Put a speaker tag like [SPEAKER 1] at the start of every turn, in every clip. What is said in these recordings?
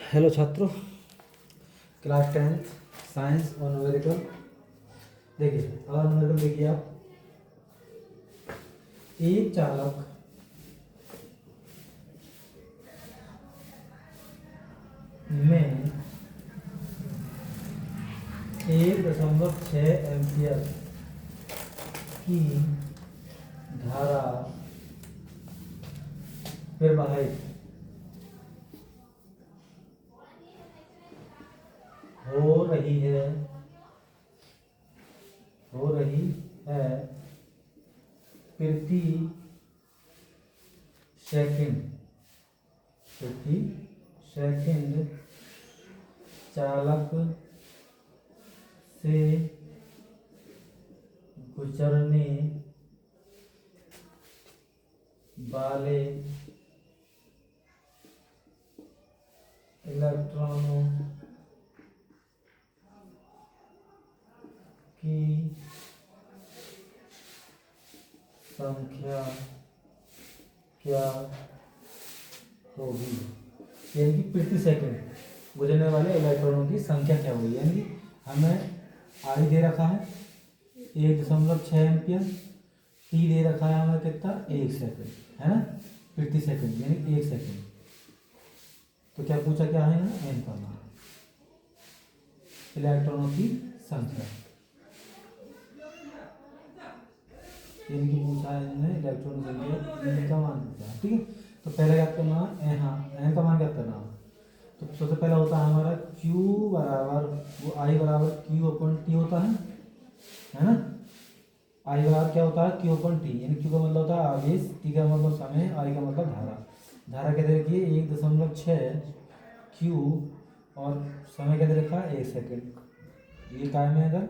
[SPEAKER 1] Hello छात्रों, class 10th science और numerical. देखिए अगर न्यूमेरिकल देखिए आप, एक चालक में 1.6 एम्पियर की धारा प्रवाहित हो रही है प्रति सेकंड चालक से गुजरने वाले इलेक्ट्रॉनों की संख्या क्या होगी, यानी कि प्रति सेकंड गुजरने वाले इलेक्ट्रॉनों की संख्या क्या होगी। यानी कि हमें आई दे रखा है 1.6 एम्पियर, टी दे रखा है हमें कितना 1 सेकंड, है ना, प्रति सेकंड यानी 1 सेकंड। तो क्या पूछा, क्या है ना, एन का मान, इलेक्ट्रॉनों की संख्या, यानी कि पूछा है इन्होंने इलेक्ट्रॉन संख्या एन का मान पूछा है। ठीक है, तो पहले क्या करना है, हाँ एन का मान क्या करना है। तो सबसे पहला होता है हमारा Q बराबर, वो I बराबर Q अपन T होता है ना। I बराबर क्या होता है, Q अपन T, यानी Q का मतलब होता है आवेश, T का मतलब समय, I का मतलब धारा। धारा क्या दे रखी है 1.6 Q और समय क्या दे रखा है 1 सेकेंड। ये काय में इधर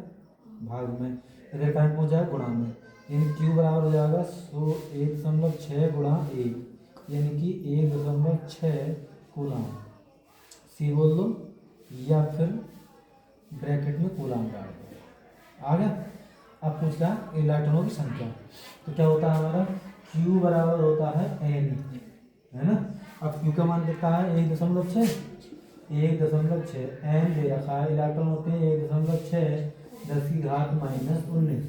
[SPEAKER 1] भाग में, इधर काय में पहुंचा है गुणा में, यानी Q बराबर हो जाएगा 1.6 गुणा 1, यानी कि 1.6 कूलम। सी बोल दो या फिर ब्रैकेट में कूलम डाल दो, आ गया। अब पूछ रहा है इलेक्ट्रॉनों की संख्या, तो क्या होता है हमारा Q बराबर होता है N, है ना। अब Q का मान कितना है 1.6, 1.6 N दे रखा है, इलेक्ट्रॉन होते हैं 1.6 10 की घात माइनस 19,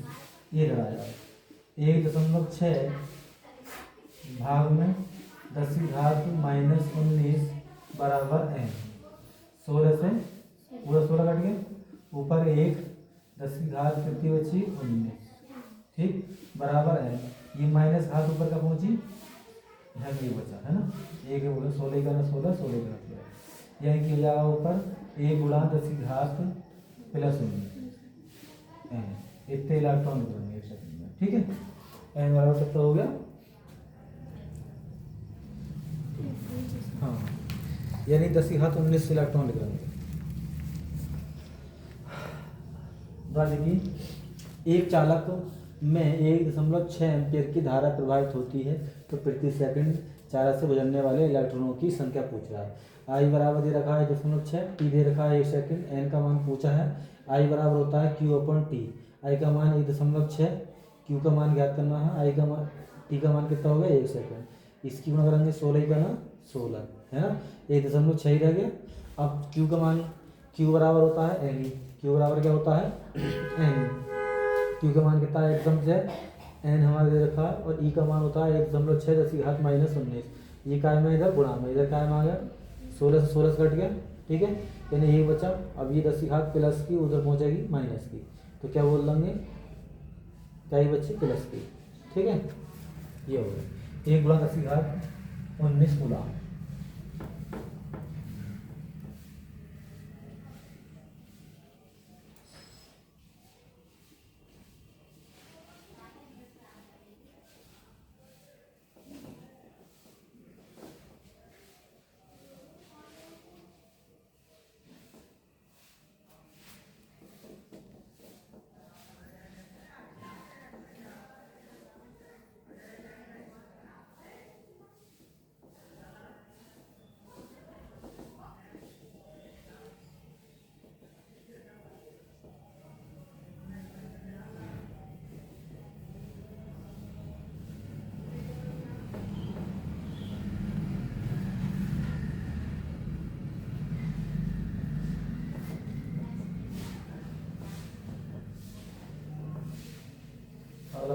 [SPEAKER 1] ये लगाया 1.6 भाग में 10 की घात माइनस 19 बराबर N। 16 से पूरा 16 कट गया, ऊपर 1 10 की घात कितनी बची 19, ठीक, बराबर है। ये माइनस घात ऊपर का पहुंची, यहाँ ये बचा है ना, एक बोला 16 का ना 16 16 का 16, यानी कि हो जाएगा ऊपर 1 गुणा 10 की घात प्लस 19, इतने इलेक्ट्रॉन निकलेंगे एक सेकंड में। ठीक है, एन बराबर कितना हो गया, हाँ, यानी 10 की घात 19 इलेक्ट्रॉन निकलेंगे। देखिए एक चालक में 1.6 एम्पियर की धारा प्रवाहित होती है, तो प्रति सेकंड चालक से गुजरने वाले इलेक्ट्रॉनों की संख्या पूछ रहा है। आई बराबर दे रखा है 0.6, टी दे रखा है 1 सेकंड, एन का मान पूछा है। आई बराबर होता है Q अपन टी, आई का मान 1.6, क्यू का मान ज्ञात करना है, आई का मान टी का मान कितना हो गया 1 सेकंड। इसकी गुणा करेंगे 16 का ना 16, है ना, 1.6 ही रह गया। अब Q का मान, Q बराबर होता है एन, Q बराबर क्या होता है एन, Q का मान कितना है 1.6, एन हमारा दे रखा है, और ई का मान होता है 1.6 10 की घात माइनस 19, ये काय में इधर गुणा में, इधर काय में आ गया 16 से 16 से कट गया, ठीक है, यानी ये बचा। अब ये 10 की घात प्लस की उधर पहुंचेगी माइनस की, तो क्या बोल देंगे, क्या ही बच्चे प्लस की, ठीक है, ये हो गया 1 गुणा 10 की घात 19 गुणा।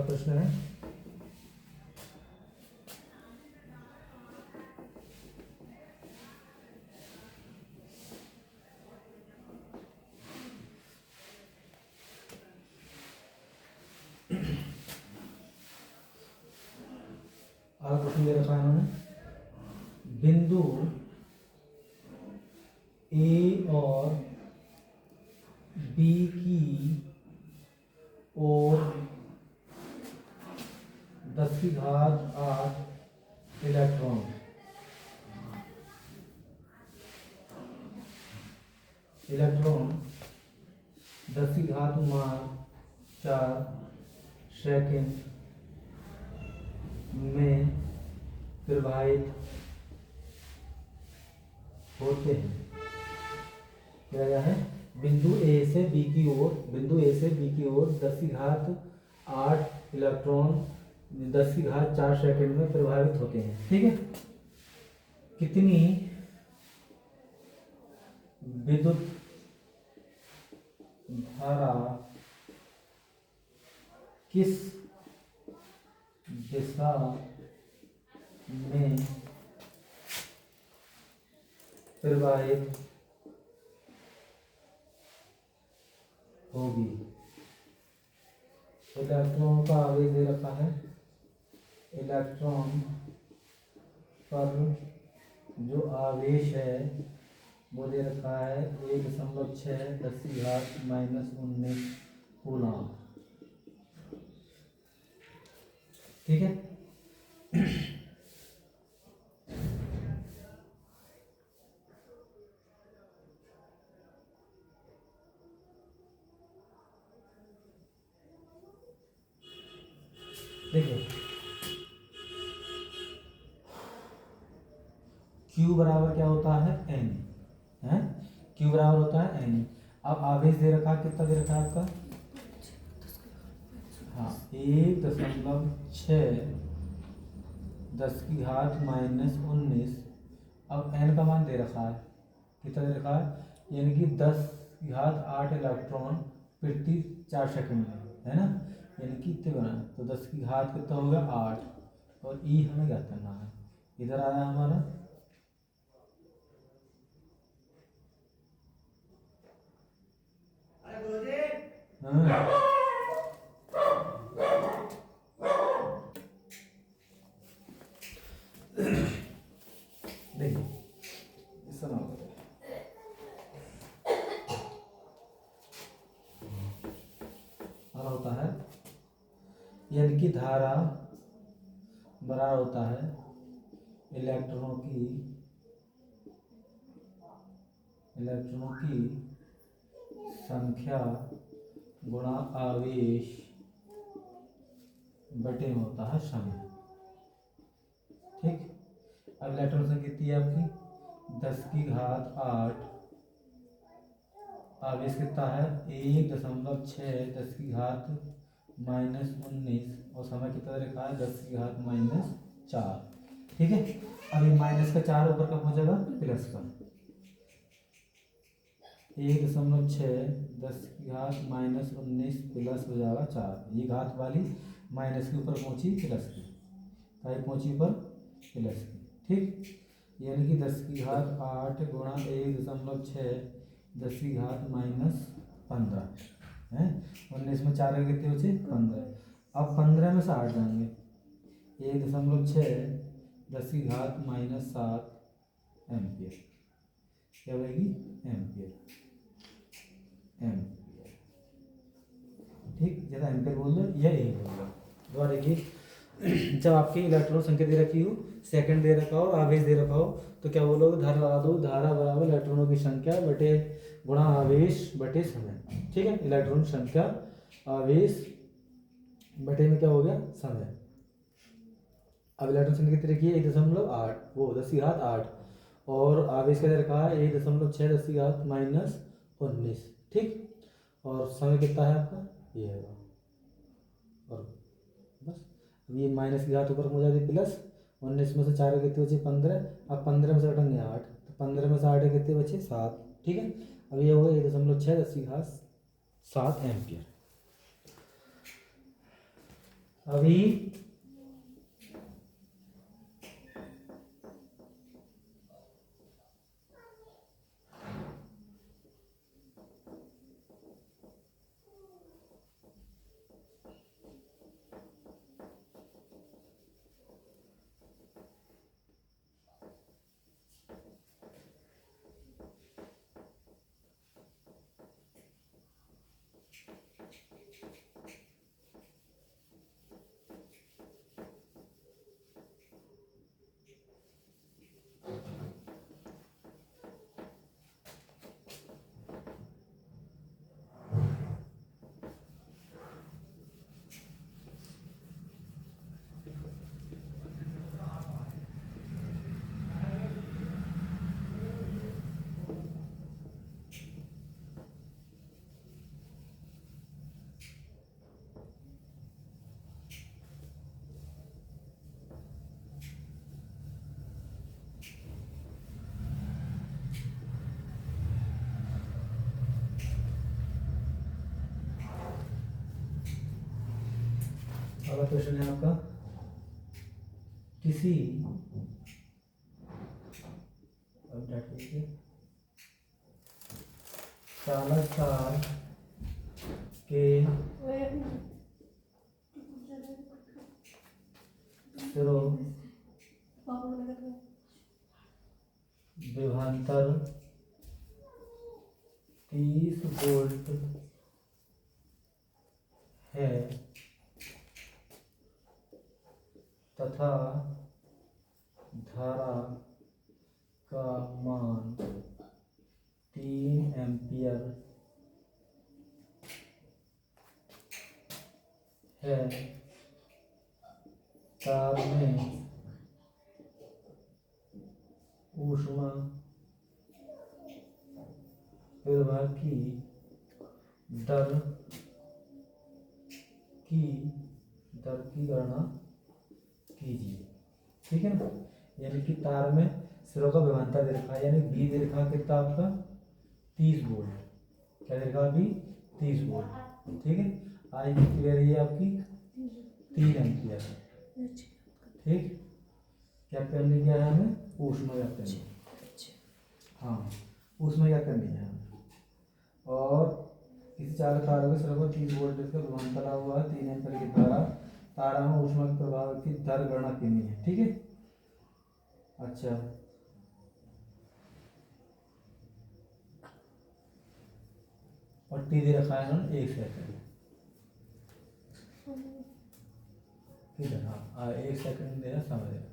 [SPEAKER 1] प्रश्न है? और प्रश्न दे रखा है उन्होंने, बिंदु ए और बी की ओर 10⁸ इलेक्ट्रॉन इलेक्ट्रॉन 10⁴ सेकंड में प्रवाहित होते हैं। क्या है? बिंदु ए से बी की ओर 10⁸ इलेक्ट्रॉन 10⁴ सेकंड में प्रभावित होते हैं। ठीक है, कितनी विद्युत धारा किस दिशा में प्रवाहित होगी? इलेक्ट्रॉन का आवेश दे रखा है, इलेक्ट्रॉन पर जो आवेश है वो दे रखा है 1.6 10⁻⁻⁹ कूलम। ठीक है, देखिए Q बराबर क्या होता है? N है, Q बराबर होता है N। अब आवेश दे रखा है, कितना दे रखा है आपका? हाँ, 1.6 10⁻⁻⁹। अब N का मान दे रखा है, कितना दे रखा है? यानी कि 10⁸ इलेक्ट्रॉन प्रति 4 सेकंड में, है ना? यानी कि कितने बना? तो 10 की घात कितना हो गया? 8। और ई हमें क्या करना है? इधर आया हमारा देखिए इस तरह होता है, यानी कि धारा बराबर होता है इलेक्ट्रॉनों की संख्या गुणा आवेश बटे में होता है समय। ठीक, अब इलेक्ट्रॉन संख्या कितनी है आपकी? 10⁸ आवेश कितना है? 1.6 10⁻⁻⁹ और समय कितना रखा है? 10⁻⁻⁴। ठीक है, अब ये माइनस का 4 ऊपर कब हो जाएगा? प्लस का 1.6 10⁻⁻⁹ प्लस हो जाएगा 4। ये घात वाली माइनस के ऊपर पहुंची प्लस की, ताकि पहुंची पर प्लस की। ठीक, यानी कि 10⁸ गुणा 1.6 10⁻⁻⁻15 है। 19 में 4 कितने बचे? 15। अब 15 में से 8 जाएंगे, 1.6 10⁻⁻⁷ एम्पियर। क्या बनेगी? एम्पियर। ठीक, जैसा एम्पियर बोल दो या यही बोल दो। दोबारा देखिए, जब आपकी इलेक्ट्रॉन संख्या दे रखी हो, सेकंड दे रखा हो, आवेश दे रखा हो, तो क्या बोलोगे? धारा लगा दो, धारा बराबर इलेक्ट्रॉनों की संख्या बटे गुणा आवेश बटे समय। ठीक है, इलेक्ट्रॉन संख्या आवेश बटे में क्या हो गया? समय। अब इलेक्ट्रॉन संख्या कितनी रखी है? 1.8, वो 10⁸ और आवेश का दे रखा है 1.6 10⁻⁻⁹। ठीक, और समय कितना है आपका? ये है, और बस ये माइनस की घात ऊपर हो जाती प्लस। 19 में से 4 कितने बचे? 15। अब 15 में से घटाएंगे 8, तो 15 में से 8 कितने बचे? 7। ठीक है, अब ये होगा 1.6 10⁻⁷ एम्पियर। अभी अगला क्वेश्चन है आपका, किसी चालक के सिरों विभवांतर 30 वोल्ट है तथा धारा का मान 3 एम्पियर है, तार में ऊष्मा प्रवाह की दर की गणना कीजिए। ठीक है ना, यानी कि तार में सिरों का विभवांतर दे रखा है, यानी बी दे रखा है कितना आपका 30 वोल्ट, क्या दे रखा है अभी 30 वोल्ट। ठीक है, आई कितनी दे रही है आपकी 3 एम्पियर। ठीक, क्या करनी क्या है हमें, ऊष्मा ज्ञात करनी है। हाँ, ऊष्मा ज्ञात करनी है और किसी चालक तार के सिरों पर 30 वोल्ट का विभवांतर लगा हुआ है, 3 एम्पियर की धारा, तारा में ऊष्मा के प्रवाह की दर गणना करनी है। ठीक है, अच्छा और टी दे रखा है उन्होंने 1 सेकंड। ठीक है, हाँ 1 सेकंड दे रहा, समझ रहा।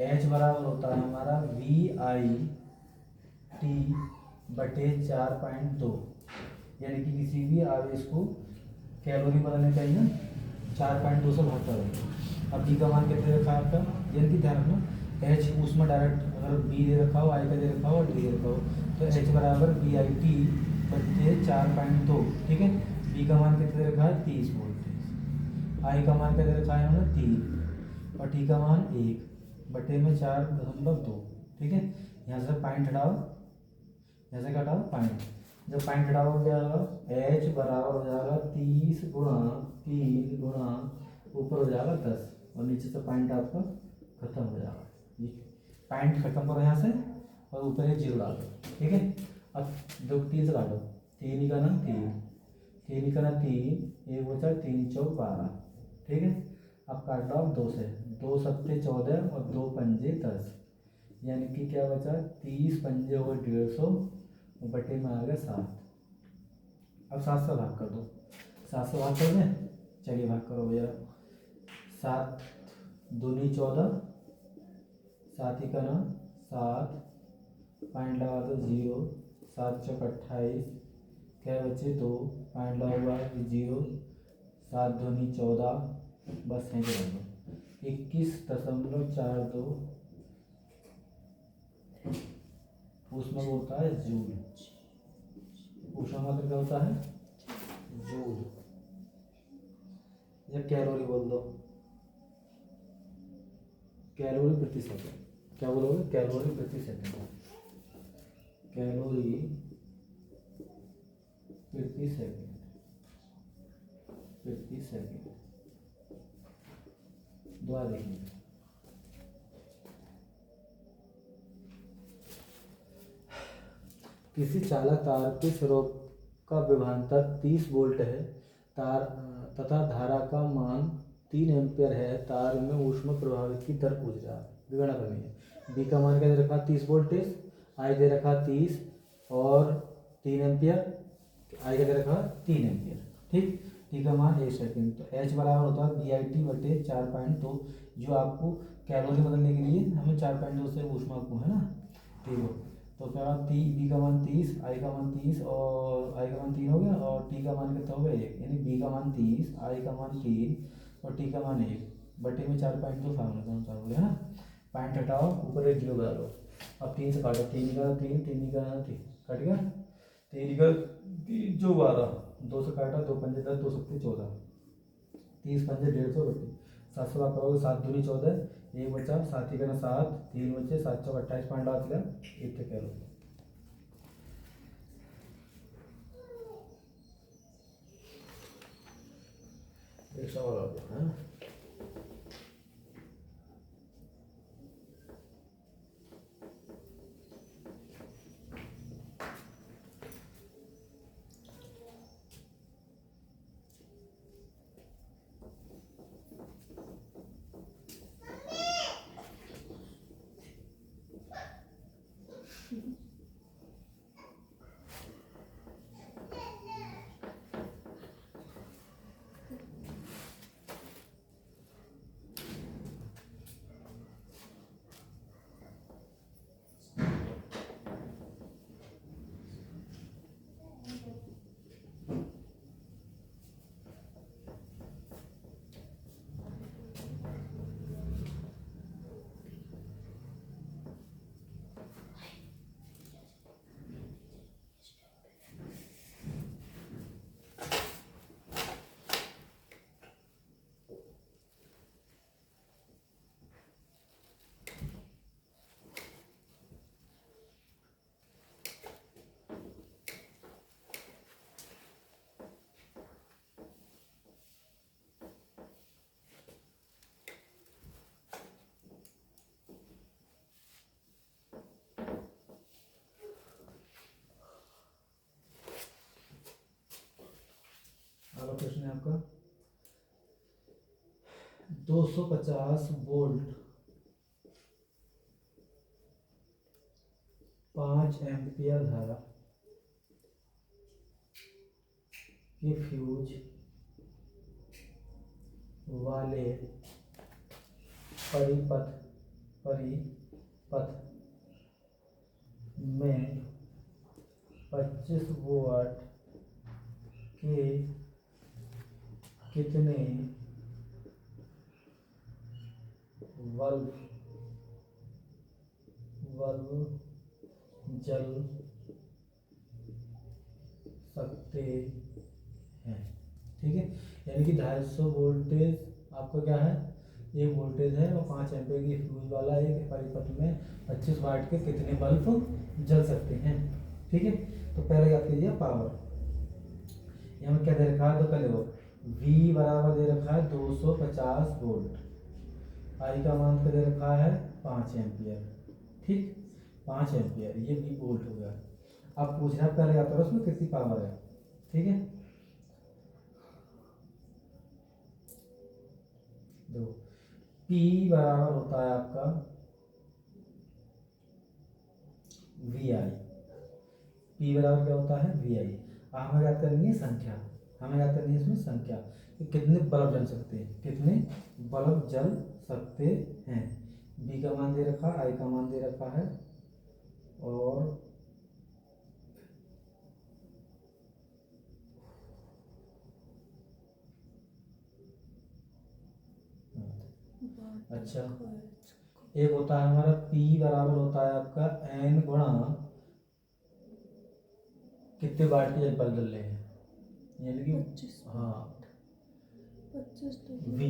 [SPEAKER 1] एच बराबर होता है हमारा VI T/4.2, यानी कि किसी भी आवेश को कैलोरी बदलने चाहिए ना 4.2 से भाग करेंगे। अब जी का मान कितने रखा है आपका, यानी कि ध्यान रखना एच उसमें डायरेक्ट अगर बी दे रखा हो, आई का दे रखा हो और डी दे रखा हो, तो एच बराबर VIT/4.2। ठीक है, बी का मान कितने रखा है 30 वोल्ट, आई का मान कितने रखा है उन्होंने 3 और टी का मान 1/4.2। ठीक है, यहाँ से पॉइंट हटाओ, यहाँ से घटाओ पॉइंट, जब पॉइंट हटाओ हो जाएगा एच बराबर हो जाएगा 30 गुणा 3 गुणा ऊपर हो जाएगा 10 और नीचे से पॉइंट आपका खत्म हो जाएगा। ये पॉइंट खत्म करो यहाँ से और ऊपर एक 0 डाल दो। ठीक है, अब 2 3 से काटो, 3 ही का ना 3, 3 ही का ना 3, 1 बचा 3 चौक 12। ठीक है, अब काट लो आप 2 से, 2 सत्ते 14 और 2 पंजे 10, यानी कि क्या बचा 30 पंजे और 150 बटे में आ गया 7। अब 7 से भाग कर दो, 7 से भाग कर दें, चलिए भाग करो भैया। 7 दूनी 14, 7 ही का ना 7, पॉइंट लगा दो 0, 7 चौक 28, क्या बचे 2, पॉइंट लगा हुआ है 0, 7 दूनी 14, बस यहीं पे रख दो 21.42 उसमें होता है जूल। ऊष्मा मात्रा क्या होता है जूल, या कैलोरी बोल दो, कैलोरी प्रति सेकंड। क्या बोलोगे, कैलोरी प्रति सेकंड, कैलोरी प्रति सेकंड, प्रति सेकंड। दोबारा देखेंगे। किसी चालक तार के सिरों का विभवांतर 30 वोल्ट है तार तथा धारा का मान 3 एम्पियर है। तार में ऊष्मा प्रवाहित की दर पूछ रहा है, विगणना करनी है। बी का मान क्या दे रखा, 30 वोल्टेज, आई दे रखा 30 और 3 एम्पियर, आई का दे रखा 3 एम्पियर। ठीक, टी का मान 1 सेकेंड। तो एच बराबर होता है बी आई टी बटे 4.2, जो आपको कैलोरी बदलने के लिए हमें 4.2 से ऊष्मा को है ना, ठीक हो। तो क्या बी का मान 30, आई का मान 30 और आई का मान 3 हो गया, और टी का मान कितना हो गया 1, यानी बी का मान 30, आई का मान 3 और टी का मान 1 बटे में 4.2 फार्मूला के अनुसार हो गया ना। पॉइंट हटाओ, ऊपर एक जीरो बदलो। अब 3 से काटो, 3 का 3, 3 का 3 कट गया, 3 का 3 जो 12, 2 से काटा 2 पंजे 10, 2 सत्ते 14, 30 पंजे 150 बटे 700 का करोगे 7 दूनी 14, 1 बचा, 7 ही करना 7, 3 बचे, 7 चौक 28 पॉइंट आ गया, एक कह लो। एक सवाल आ गया है। अगला प्रश्न है आपका 250 वोल्ट 5 एम्पियर धारा के फ्यूज वाले परिपथ में 25 वोल्ट के कितने बल्ब जल सकते हैं। ठीक है, यानी कि 250 वोल्टेज आपका क्या है, एक वोल्टेज है और 5 एम्पीयर की फ्यूज वाला एक परिपथ में 25 वाट के कितने बल्ब जल सकते हैं। ठीक है, तो पहले याद कीजिए पावर, यहाँ में क्या दे रखा है, तो पहले वो V बराबर दे रखा है 250 वोल्ट, आई का मान क्या दे रखा है 5 एम्पियर। ठीक, 5 एम्पियर ये V वोल्ट हो गया। अब पूछ रहा है पहले याद करो उसमें कितनी पावर है। ठीक है, देखो P बराबर होता है आपका VI, P बराबर क्या होता है VI। हमें याद करनी है संख्या, हमें याद करनी है इसमें संख्या कि कितने बल्ब जल सकते हैं, कितने बल्ब जल सकते हैं। B का मान दे रखा, I का मान दे रखा है, और अच्छा एक होता है हमारा P बराबर होता है आपका N गुणा कितने वाट के बल्ब जल रहे हैं, यानी कि हाँ V,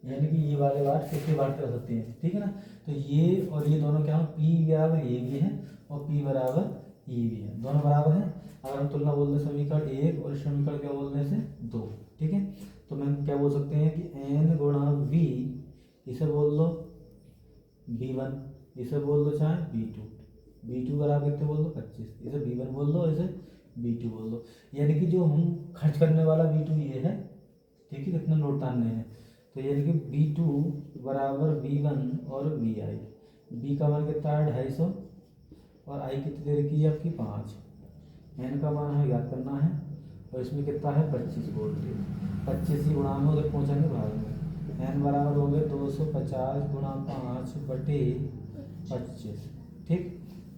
[SPEAKER 1] यानी कि ये वाले वाट कितने वाट के हो सकते हैं। ठीक है ना, तो ये और ये दोनों क्या हो, P बराबर ये भी है और P बराबर ये भी है, दोनों बराबर हैं। अगर हम तुलना बोल दें समीकरण 1 और समीकरण क्या बोलने से 2। ठीक है, तो मैं क्या बोल सकते हैं कि N गुणा V इसे बोल दो B1, इसे बोल दो चाहे B2, B2 बराबर कितने बोल दो 25, इसे B1 बोल दो, इसे B2 बोल दो। यानी कि जो हम खर्च करने वाला B2 ये है, ठीक है, कितने नोट डालने हैं, तो यानी कि B2 बराबर B1 और BI। B का मान कितना है 250 और I कितनी दे रखी है आपकी 5, N का मान हमें ज्ञात करना है और इसमें कितना है 25 वोल्टेज, 25 ही गुणा में उधर पहुँचेंगे भाग में, N बराबर हो गए 250 गुणा 5 बटे 25, ठीक,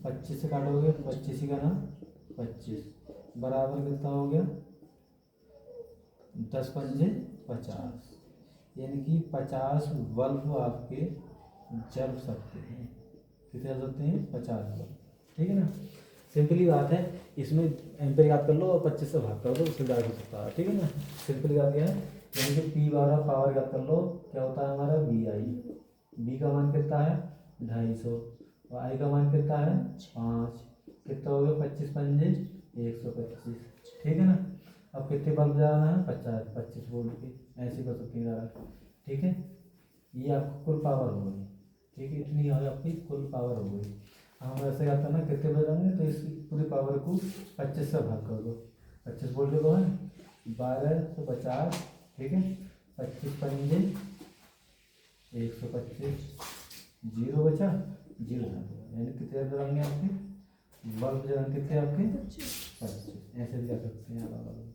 [SPEAKER 1] 25 से काटोगे 25 ही का ना 25 बराबर कितना हो गया 10 पंजे 50, यानी कि 50 बल्ब आपके जल सकते हैं। कितने जल सकते हैं 50 बल्ब, ठीक है ना। सिंपली बात है, इसमें एम्पेयर याद कर लो और 25 से भाग कर दो, उससे डायरेक्ट हो सकता है, ठीक है ना। सिंपली बात यह है, यानी कि P वाला पावर याद कर लो, क्या होता है हमारा BI, B का मान कितना है 250 और I का मान कितना है 5, कितना हो गया 25 पंजे 125, ठीक है ना। अब कितने बल्ब जाना है 25 वोल्ट के, ऐसे कर सकते हैं, ठीक है। ये आपको कुल पावर हो गई, ठीक है, इतनी आपकी कुल पावर हो गई। हम ऐसे करते हैं ना, कितने बजाएंगे तो इस पूरी पावर को 25 से भाग कर दो, 25 वोल्ट को है 1250, ठीक है, 25 पंजे 125, जीरो बचा, जीरो, यानी कितने बजाएंगे आपके बल्ब जगह कितने आपके 25, ऐसे भी कर सकते हैं आप,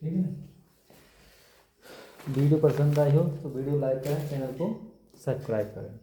[SPEAKER 1] ठीक है ना। वीडियो पसंद आई हो तो वीडियो लाइक करें, चैनल को सब्सक्राइब करें।